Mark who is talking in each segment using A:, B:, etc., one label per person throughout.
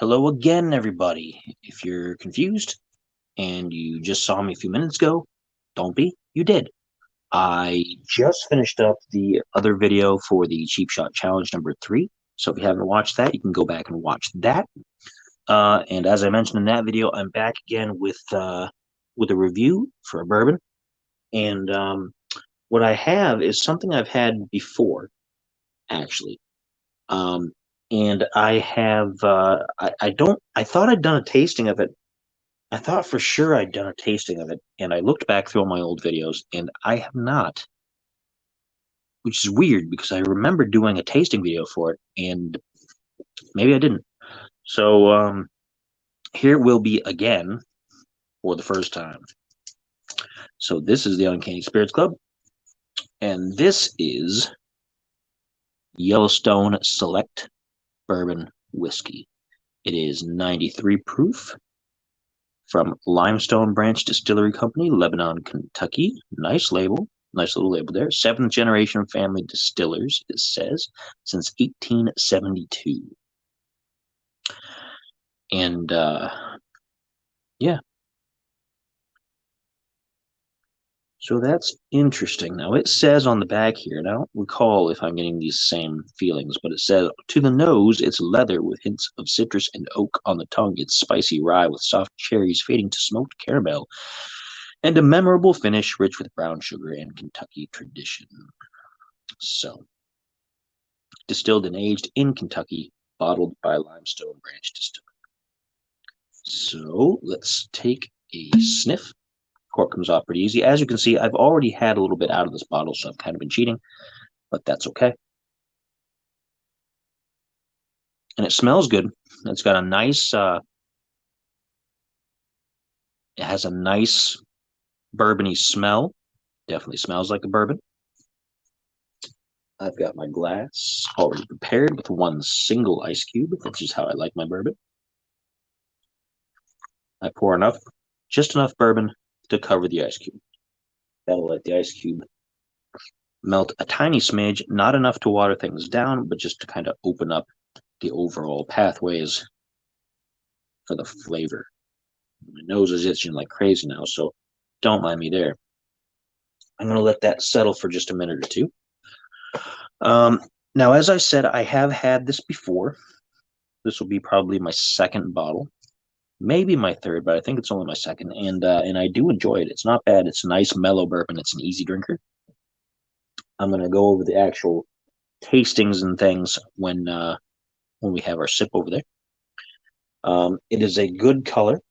A: Hello again, everybody. If you're confused and you just saw me a few minutes ago, don't be, you did. I just finished up the other video for the Cheap Shot Challenge number 3. So if you haven't watched that, you can go back and watch that. And as I mentioned in that video, I'm back again with a review for a bourbon. And what I have is something I've had before, actually. Um, and I have I thought I'd done a tasting of it. I thought for sure I'd done a tasting of it, and I looked back through all my old videos, and I have not, which is weird because I remember doing a tasting video for it, and maybe I didn't. So here it will be again for the first time. So this is the Uncanny Spirits Club, and this is Yellowstone Select Bourbon Whiskey. It is 93 proof from Limestone Branch Distillery Company, Lebanon, Kentucky. Nice label. Nice little label there. 7th generation family distillers, it says, since 1872. And yeah. So that's interesting. Now it says on the back here, and I don't recall if I'm getting these same feelings, but it says, to the nose, it's leather with hints of citrus and oak on the tongue. It's spicy rye with soft cherries fading to smoked caramel, and a memorable finish rich with brown sugar and Kentucky tradition. So, distilled and aged in Kentucky, bottled by Limestone Branch Distillery. So, let's take a sniff. Cork comes off pretty easy. As you can see, I've already had a little bit out of this bottle, so I've kind of been cheating, but that's okay. And it smells good. It's got a nice, it has a nice bourbony smell. Definitely smells like a bourbon. I've got my glass already prepared with one single ice cube, which is how I like my bourbon. I pour just enough bourbon to cover the ice cube. That'll let the ice cube melt a tiny smidge, not enough to water things down, but just to kind of open up the overall pathways for the flavor. My nose is itching like crazy now, so don't mind me there. I'm going to let that settle for just a minute or two. Now, as I said, I have had this before. This will be probably my second bottle, maybe my third, but I think it's only my second, and I do enjoy it. It's not bad. It's a nice mellow bourbon. It's an easy drinker. I'm going to go over the actual tastings and things when we have our sip over there. It is a good color,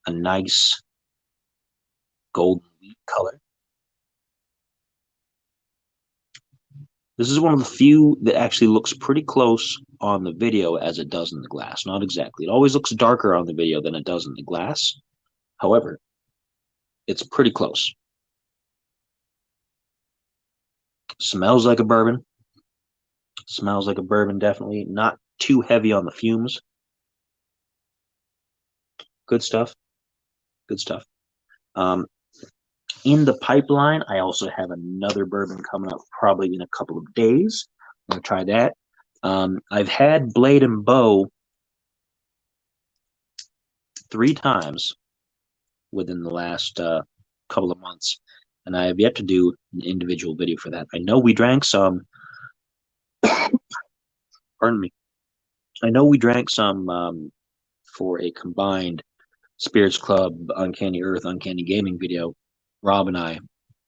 A: a nice golden wheat color. This is one of the few that actually looks pretty close on the video as it does in the glass. Not exactly. It always looks darker on the video than it does in the glass. However, it's pretty close. Smells like a bourbon. Smells like a bourbon, definitely. Not too heavy on the fumes. Good stuff. Good stuff. In the pipeline, I also have another bourbon coming up probably in a couple of days. I'm going to try that. I've had Blade and Bow 3 times within the last couple of months, and I have yet to do an individual video for that. I know we drank some, pardon me, I know we drank some for a combined Spirits Club, Uncanny Earth, Uncanny Gaming video, Rob and I,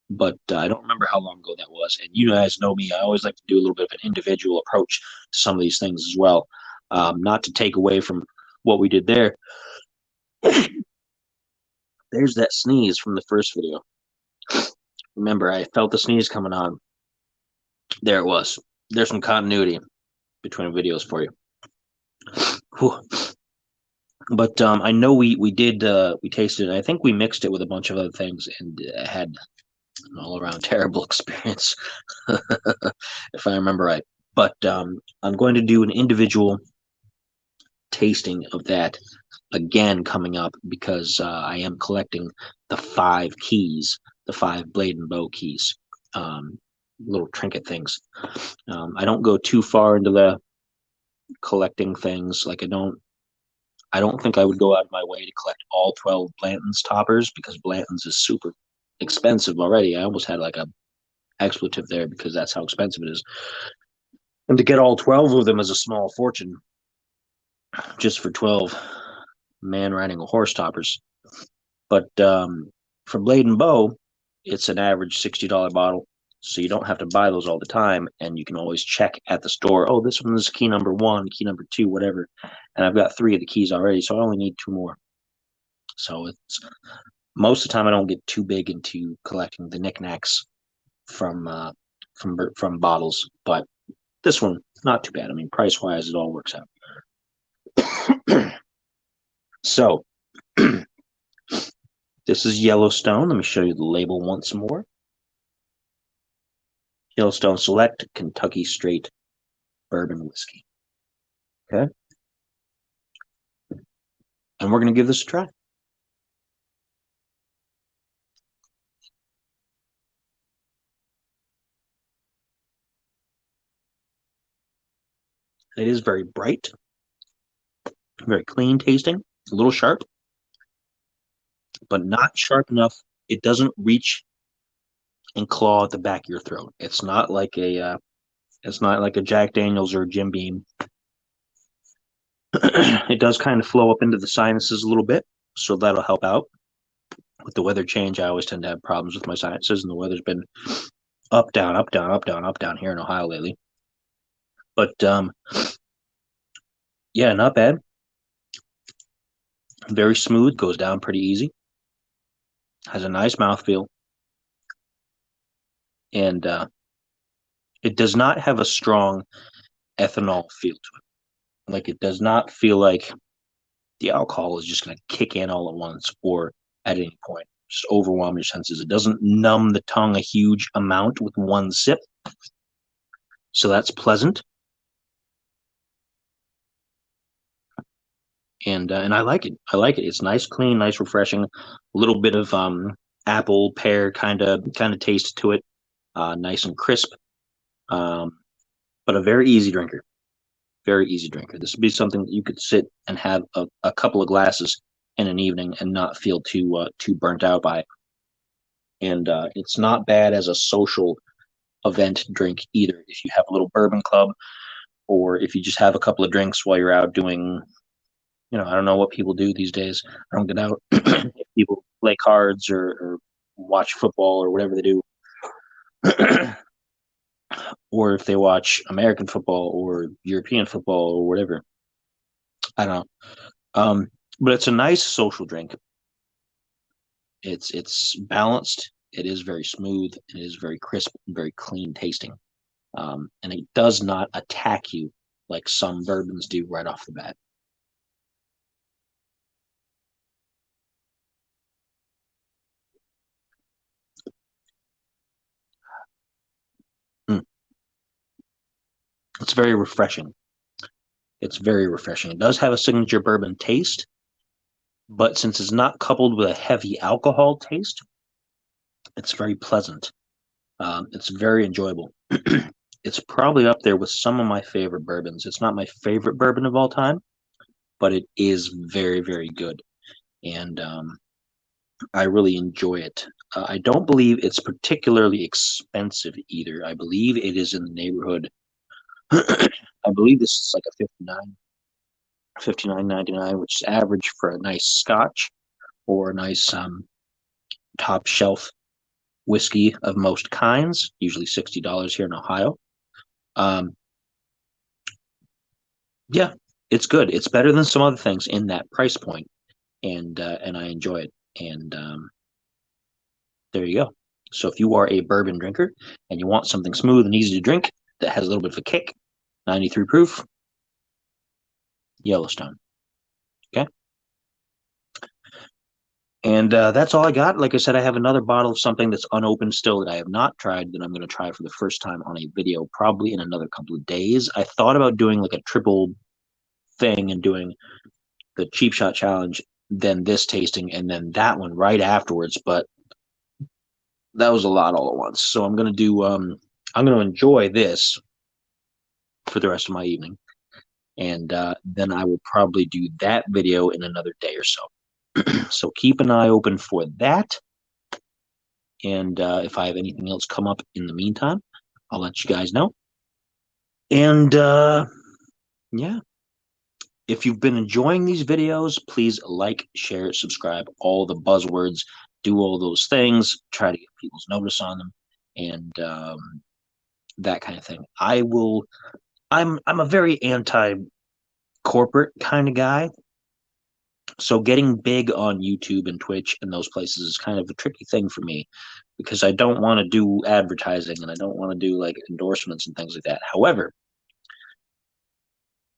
A: but I don't remember how long ago that was. And you guys know me, I always like to do a little bit of an individual approach to some of these things as well, not to take away from what we did there. There's that sneeze from the first video. Remember, I felt the sneeze coming on. There it was. There's some continuity between videos for you. Whew. But I know we tasted it. I think we mixed it with a bunch of other things and had an all-around terrible experience, if I remember right. But I'm going to do an individual tasting of that again coming up because I am collecting the 5 keys, the 5 Blade and Bow keys, little trinket things. I don't go too far into the collecting things. Like I don't I don't think I would go out of my way to collect all 12 Blanton's toppers because Blanton's is super expensive already. I almost had like a expletive there because that's how expensive it is. And to get all 12 of them is a small fortune just for 12 man riding a horse toppers. But for Blade and Bow, it's an average $60 bottle. So you don't have to buy those all the time. And you can always check at the store, oh, this one is key number 1, key number 2, whatever. And I've got 3 of the keys already, so I only need 2 more. So it's most of the time I don't get too big into collecting the knickknacks from bottles, but this one not too bad. I mean, price wise, it all works out. So this is Yellowstone. Let me show you the label once more. Yellowstone Select Kentucky Straight Bourbon Whiskey. Okay, and we're going to give this a try. It is very bright, very clean tasting, a little sharp, but not sharp enough. It doesn't reach and claw at the back of your throat. It's not like a Jack Daniels or a Jim Beam. It does kind of flow up into the sinuses a little bit, so that'll help out. With the weather change, I always tend to have problems with my sinuses, and the weather's been up, down, up, down, up, down, up, down here in Ohio lately. But yeah, not bad. Very smooth, goes down pretty easy. Has a nice mouthfeel. And it does not have a strong ethanol feel to it. Like, it does not feel like the alcohol is just going to kick in all at once or at any point. Just overwhelm your senses. It doesn't numb the tongue a huge amount with one sip. So that's pleasant. And I like it. I like it. It's nice, clean, nice, refreshing. A little bit of apple, pear kind of taste to it. Nice and crisp. But a very easy drinker. Very easy drinker. This would be something that you could sit and have a couple of glasses in an evening and not feel too burnt out by it. And it's not bad as a social event drink either. If you have a little bourbon club, or if you just have a couple of drinks while you're out doing, I don't know what people do these days. I don't get out. If people play cards or watch football or whatever they do, or if they watch American football or European football or whatever. I don't know. But it's a nice social drink. It's balanced. It is very smooth. It is very crisp and very clean tasting. And it does not attack you like some bourbons do right off the bat. Mm. It's very refreshing. It's very refreshing. It does have a signature bourbon taste, but since it's not coupled with a heavy alcohol taste, it's very pleasant. It's very enjoyable. It's probably up there with some of my favorite bourbons. It's not my favorite bourbon of all time, but it is very, very good. And I really enjoy it. I don't believe it's particularly expensive either. I believe it is in the neighborhood. I believe this is like a 59.99, which is average for a nice scotch or a nice top shelf whiskey of most kinds, usually $60 here in Ohio. Yeah, it's good. It's better than some other things in that price point, and I enjoy it. And there you go. So if you are a bourbon drinker and you want something smooth and easy to drink that has a little bit of a kick, 93 proof, Yellowstone. Okay. And that's all I got. Like I said, I have another bottle of something that's unopened still that I have not tried that I'm going to try for the first time on a video, probably in another couple of days. I thought about doing like a triple thing and doing the cheap shot challenge, then this tasting, and then that one right afterwards. But that was a lot all at once. So I'm going to enjoy this for the rest of my evening. And then I will probably do that video in another day or so. So keep an eye open for that. And if I have anything else come up in the meantime, I'll let you guys know. And yeah, if you've been enjoying these videos, please like, share, subscribe, all the buzzwords, do all those things, try to get people's notice on them, and that kind of thing. I'm a very anti corporate kind of guy. So getting big on YouTube and Twitch and those places is kind of a tricky thing for me because I don't want to do advertising and I don't want to do like endorsements and things like that. However,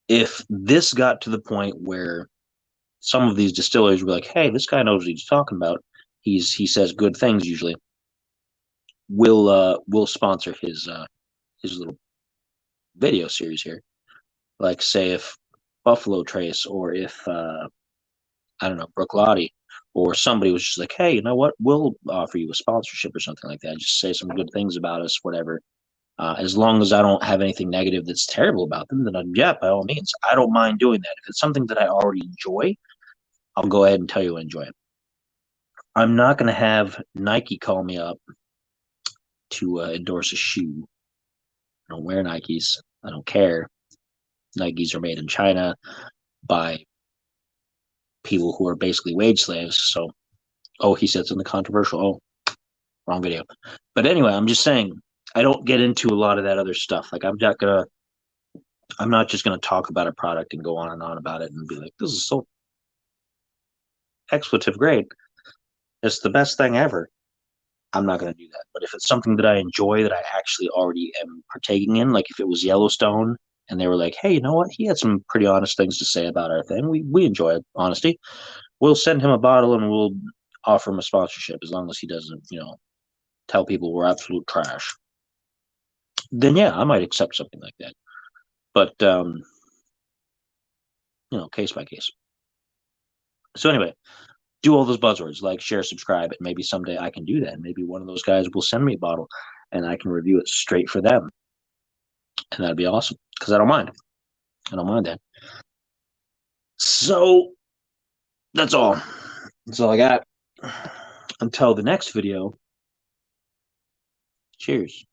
A: if this got to the point where some of these distilleries were like, "Hey, this guy knows what he's talking about. He says good things usually. We'll sponsor his little video series here. Like say if Buffalo Trace or if I don't know, Brooke Lottie or somebody was just like, hey, you know what? We'll offer you a sponsorship or something like that. Just say some good things about us, whatever. As long as I don't have anything negative that's terrible about them, then yeah, by all means, I don't mind doing that. If it's something that I already enjoy, I'll go ahead and tell you I enjoy it. I'm not going to have Nike call me up to endorse a shoe. I don't wear Nikes. I don't care. Nikes are made in China by people who are basically wage slaves. So, oh, he said something controversial. Oh, wrong video. But anyway, I'm just saying I don't get into a lot of that other stuff. Like I'm not just gonna talk about a product and go on and on about it and be like, this is so expletive great. It's the best thing ever. I'm not gonna do that. But if it's something that I enjoy that I actually already am partaking in, like if it was Yellowstone and they were like, hey, you know what? He had some pretty honest things to say about our thing. We enjoy honesty. We'll send him a bottle and we'll offer him a sponsorship as long as he doesn't, tell people we're absolute trash. Then yeah, I might accept something like that. But case by case. So anyway, do all those buzzwords like, share, subscribe, and maybe someday I can do that. Maybe one of those guys will send me a bottle and I can review it straight for them, and that'd be awesome because I don't mind. I don't mind that. So that's all. That's all I got. Until the next video. Cheers.